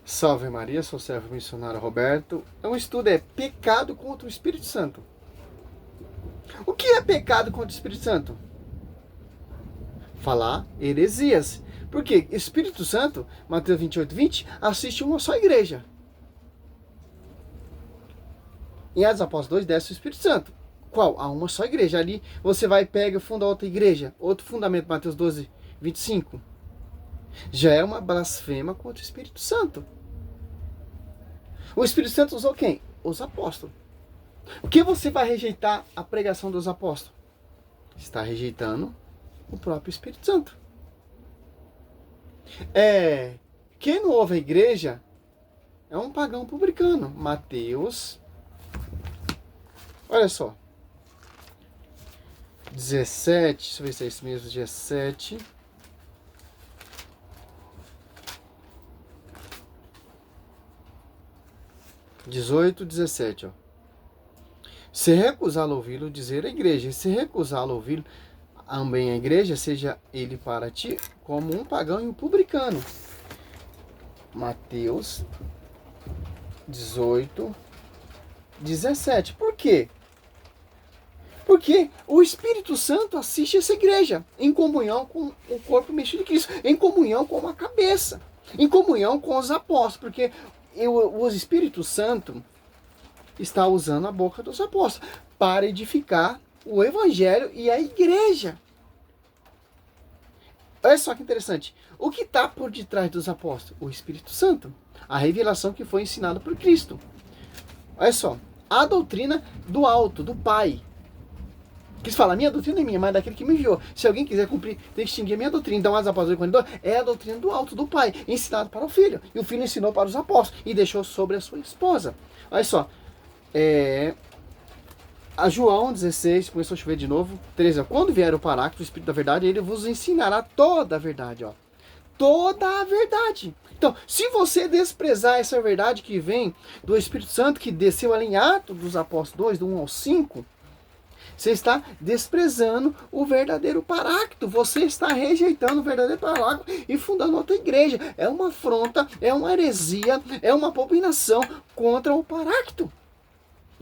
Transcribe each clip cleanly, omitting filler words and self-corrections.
Salve Maria, sou o servo missionário Roberto. O estudo é pecado contra o Espírito Santo. O que é pecado contra o Espírito Santo? Falar heresias. Porque Espírito Santo, Mateus 28:20, assiste uma só igreja. Em Atos Apóstolos 2 desce o Espírito Santo. Qual? A uma só igreja. Ali você vai, pega e funda outra igreja. Outro fundamento, Mateus 12:25. Já é uma blasfema contra o Espírito Santo. O Espírito Santo usou quem? Os apóstolos. O que você vai rejeitar a pregação dos apóstolos? Está rejeitando o próprio Espírito Santo. Quem não ouve a igreja é um pagão publicano. Mateus, olha só, 17, deixa eu ver se é isso mesmo, 17. (18, 17), ó. Se recusá-lo ouvi-lo, dizer a igreja. Se recusá-lo ouvi-lo, também a igreja, seja ele para ti como um pagão e um publicano. Mateus 18, 17. Por quê? Porque o Espírito Santo assiste essa igreja em comunhão com o corpo mexido de Cristo, em comunhão com a cabeça, em comunhão com os apóstolos, porque o Espírito Santo está usando a boca dos apóstolos para edificar o evangelho e a igreja. Olha só que interessante. O que está por detrás dos apóstolos? O Espírito Santo. A revelação que foi ensinada por Cristo. Olha só. A doutrina do alto, do Pai. Quis falar, minha doutrina é minha, mas é daquele que me enviou. Se alguém quiser cumprir, tem que extinguir a minha doutrina. Então, as apóstolos 42 é a doutrina do alto, do Pai, ensinado para o Filho. E o Filho ensinou para os apóstolos e deixou sobre a sua esposa. Olha só. A João 16, começou a chover de novo, 13. Quando vier o Paráclito, o Espírito da Verdade, ele vos ensinará toda a verdade. Ó. Toda a verdade. Então, se você desprezar essa verdade que vem do Espírito Santo, que desceu ali em Atos dos Apóstolos 2, do 1 ao 5, você está desprezando o verdadeiro Paráclito. Você está rejeitando o verdadeiro Paráclito e fundando outra igreja. É uma afronta, é uma heresia, é uma abominação contra o Paráclito.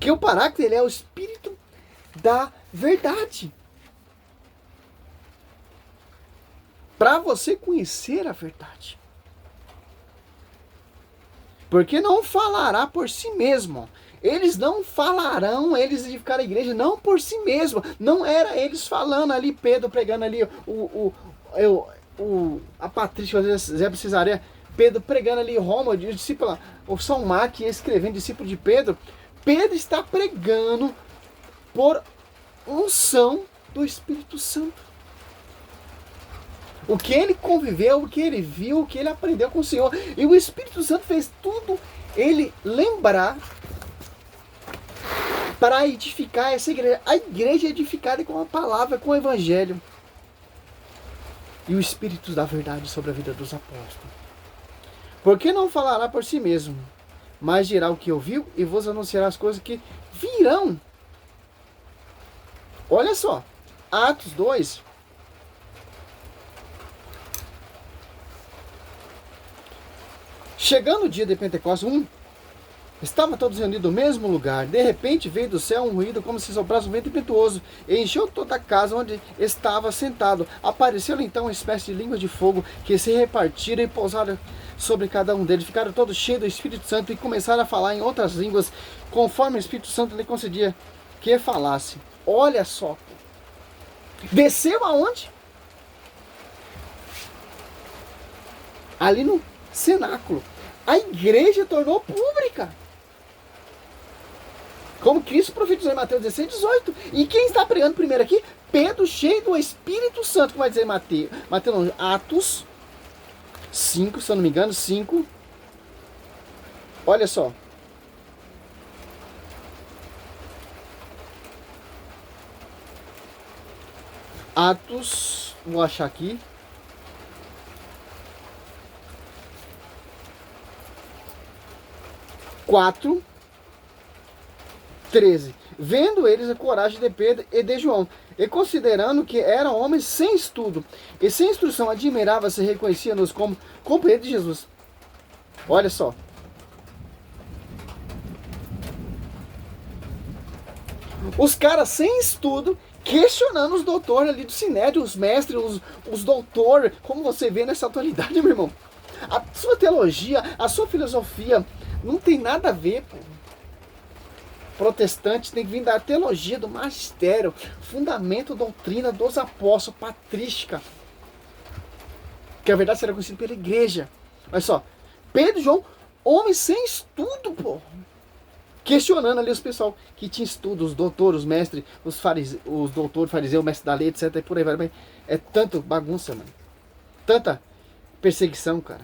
Que o Paráclito, ele é o Espírito da verdade. Para você conhecer a verdade. Porque não falará por si mesmo. Eles não falarão, eles edificaram a igreja não por si mesmo. Não era eles falando ali, Pedro pregando ali, a Patrícia, Zé de Cesareia, Pedro pregando ali Roma, o discípulo, o São Marcos escrevendo, discípulo de Pedro. Pedro está pregando por unção do Espírito Santo. O que ele conviveu, o que ele viu, o que ele aprendeu com o Senhor. E o Espírito Santo fez tudo ele lembrar para edificar essa igreja. A igreja é edificada com a palavra, com o evangelho. E o Espírito da verdade sobre a vida dos apóstolos. Porque não falará por si mesmo, mas dirá o que ouviu e vos anunciará as coisas que virão. Olha só, Atos 2. Chegando o dia de Pentecostes, estavam todos reunidos no mesmo lugar. De repente veio do céu um ruído como se soprasse um vento impetuoso e encheu toda a casa onde estava sentado. Apareceu-lhe então uma espécie de línguas de fogo que se repartiram e pousaram sobre cada um deles. Ficaram todos cheios do Espírito Santo e começaram a falar em outras línguas, conforme o Espírito Santo lhe concedia que falasse. Olha só. Desceu aonde? Ali no cenáculo. A igreja tornou pública. Como Cristo profetizou em Mateus 16:18. E quem está pregando primeiro aqui? Pedro, cheio do Espírito Santo. Que vai dizer Atos 5, se eu não me engano, 5. Olha só. Atos, vou achar aqui. (4, 13). Vendo eles a coragem de Pedro e de João, e considerando que eram homens sem estudo e sem instrução, admirava-se e reconhecia-nos como companheiros de Jesus. Olha só. Os caras sem estudo, questionando os doutores ali do Sinédrio, os mestres, os doutores, como você vê nessa atualidade, meu irmão. A sua teologia, a sua filosofia, não tem nada a ver, pô. Protestante tem que vir da teologia, do magistério, fundamento, doutrina dos apóstolos, patrística. Que a verdade será conhecida pela igreja. Olha só, Pedro e João, homens sem estudo, pô. Questionando ali os pessoal que tinha estudo, os doutores, os mestres, os doutores, fariseus, mestres da lei, etc. E por aí vai. É tanto bagunça, mano. Tanta perseguição, cara.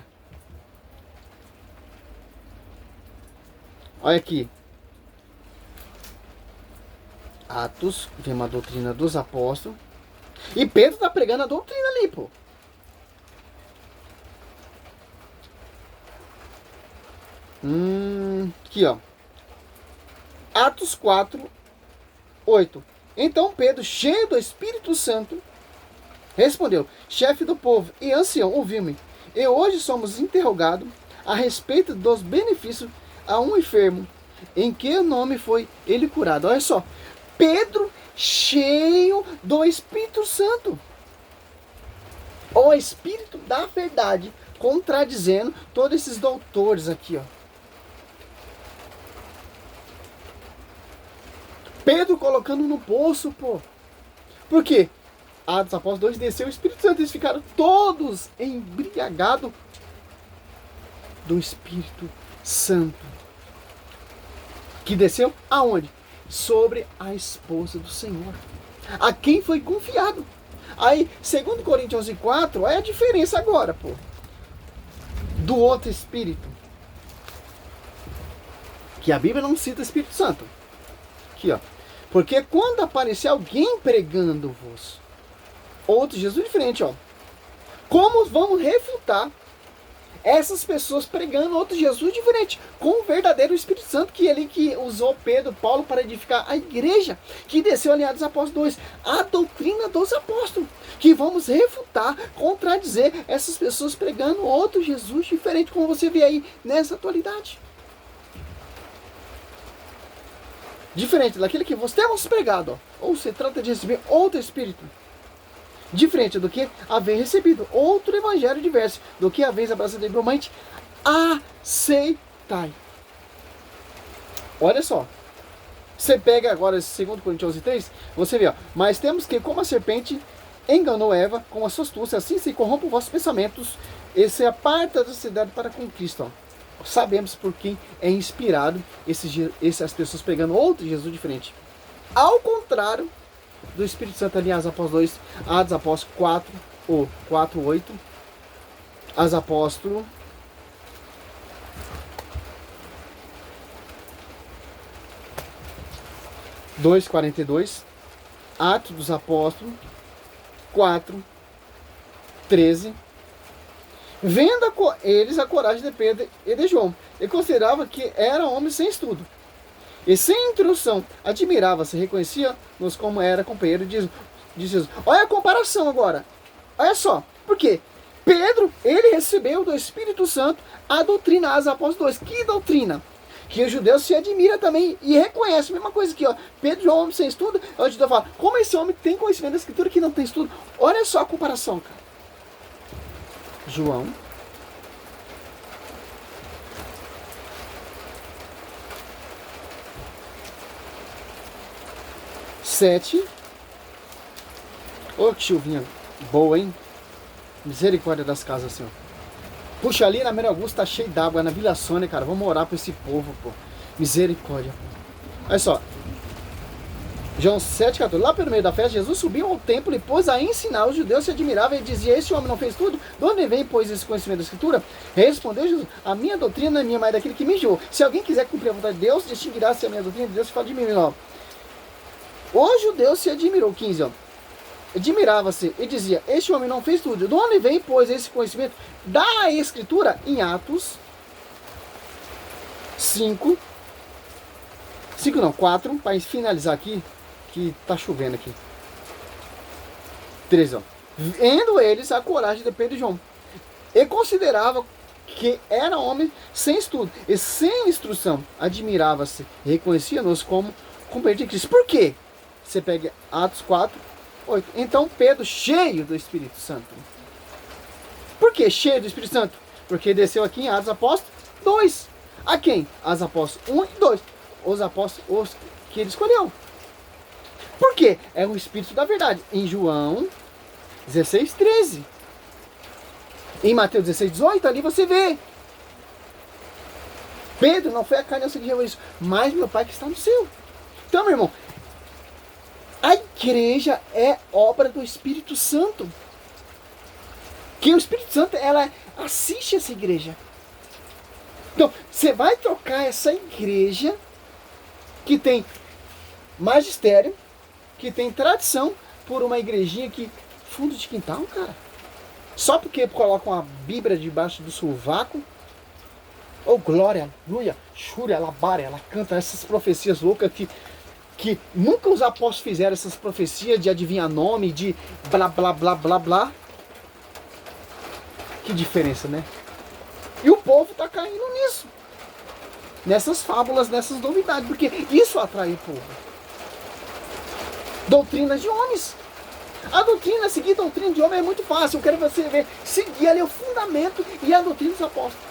Olha aqui. Atos, vem uma doutrina dos apóstolos. E Pedro tá pregando a doutrina ali, pô. Aqui, ó. Atos 4, 8. Então Pedro, cheio do Espírito Santo, respondeu: chefe do povo e ancião, ouviu-me. E hoje somos interrogados a respeito dos benefícios a um enfermo, em que nome foi ele curado. Olha só, Pedro cheio do Espírito Santo. O Espírito da verdade, contradizendo todos esses doutores aqui, ó. Pedro colocando no poço, pô. Por quê? Atos Apóstolos 2 desceu o Espírito Santo. Eles ficaram todos embriagados do Espírito Santo. Que desceu aonde? Sobre a esposa do Senhor. A quem foi confiado. Aí, 2 Coríntios 11:4, é a diferença agora, pô. Do outro Espírito. Que a Bíblia não cita Espírito Santo. Aqui, ó. Porque quando aparecer alguém pregando-vos outro Jesus diferente, ó. Como vamos refutar essas pessoas pregando outro Jesus diferente? Com o verdadeiro Espírito Santo, que ele que usou Pedro, Paulo para edificar a igreja, que desceu ali dos Apóstolos 2. A doutrina dos apóstolos. Que vamos refutar, contradizer essas pessoas pregando outro Jesus diferente, como você vê aí nessa atualidade. Diferente daquele que você temos pregado, ó. Ou se trata de receber outro Espírito. Diferente do que haver recebido outro evangelho diverso, do que haver abraçado igualmente, aceitai. Olha só. Você pega agora esse 2 Coríntios 11:3, você vê, ó. Mas temos que, como a serpente enganou Eva com a sua astúcia, assim se corrompe os vossos pensamentos e se aparta da cidade para com Cristo, ó. Sabemos por quem é inspirado essas pessoas pregando outro Jesus diferente. Ao contrário do Espírito Santo ali, Atos Apóstolos 2, Atos Apóstolos 4, ou 4, 8, Atos Apóstolos 2, 42, Atos dos Apóstolos 4, 13. Vendo eles a coragem de Pedro e de João, e considerava que eram homens sem estudo. E sem instrução, admirava-se, reconhecia-nos como era companheiro de Jesus. Olha a comparação agora. Olha só. Por quê? Pedro, ele recebeu do Espírito Santo a doutrina dos Apóstolos 2. Que doutrina? Que o judeu se admira também e reconhece. A mesma coisa aqui, ó. Pedro, João, homem sem estudo. O judeu fala, como esse homem tem conhecimento da Escritura que não tem estudo? Olha só a comparação, cara. João 7. Ô, que chuvinha boa, hein? Misericórdia das casas, Senhor. Puxa, ali na Maria Augusta tá cheio d'água. Na Vila Sônia, cara. Vamos orar pra esse povo, pô. Misericórdia. Olha só. João 7,14. Lá pelo meio da festa, Jesus subiu ao templo e pôs a ensinar. Os judeus se admiravam e diziam: esse homem não fez tudo? De onde vem, pois, esse conhecimento da Escritura? Respondeu Jesus: a minha doutrina não é minha, mas daquele que me enviou. Se alguém quiser cumprir a vontade de Deus, distinguirá-se a minha doutrina de Deus que fala de mim. Ó. O judeu se admirou. 15, ó. Admirava-se e dizia: este homem não fez tudo. De onde vem, pois, esse conhecimento da Escritura? Em Atos 4, para finalizar aqui, que tá chovendo aqui. 13, ó. Vendo eles a coragem de Pedro e João. E considerava que era homem sem estudo e sem instrução, admirava-se e reconhecia-nos como companheiros de Cristo. Por quê? Você pega Atos 4, 8. Então Pedro, cheio do Espírito Santo. Por que cheio do Espírito Santo? Porque desceu aqui em Atos Apóstolos 2. A quem? As apóstolos 1 e 2. Os apóstolos que ele escolheu. Por quê? É o Espírito da verdade. Em João 16, 13. Em Mateus 16, 18, ali você vê. Pedro, não foi a carne que gerou isso, mas meu Pai que está no céu. Então, meu irmão, a igreja é obra do Espírito Santo. Que o Espírito Santo, ela assiste essa igreja. Então, você vai trocar essa igreja que tem magistério, que tem tradição, por uma igrejinha que fundo de quintal, cara. Só porque coloca uma Bíblia debaixo do sovaco. Oh, glória, aleluia, Shúria, Labária, ela canta essas profecias loucas que nunca os apóstolos fizeram essas profecias de adivinhar nome, de blá, blá, blá, blá, blá. Que diferença, né? E o povo está caindo nisso. Nessas fábulas, nessas novidades. Porque isso atrai o povo. Doutrinas de homens. A doutrina, seguir doutrina de homem é muito fácil. Eu quero você ver. Seguir ali o fundamento e a doutrina dos apóstolos.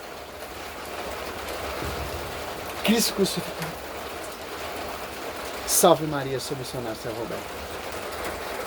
Cristo crucificado. Salve Maria, sou missionário, São Roberto.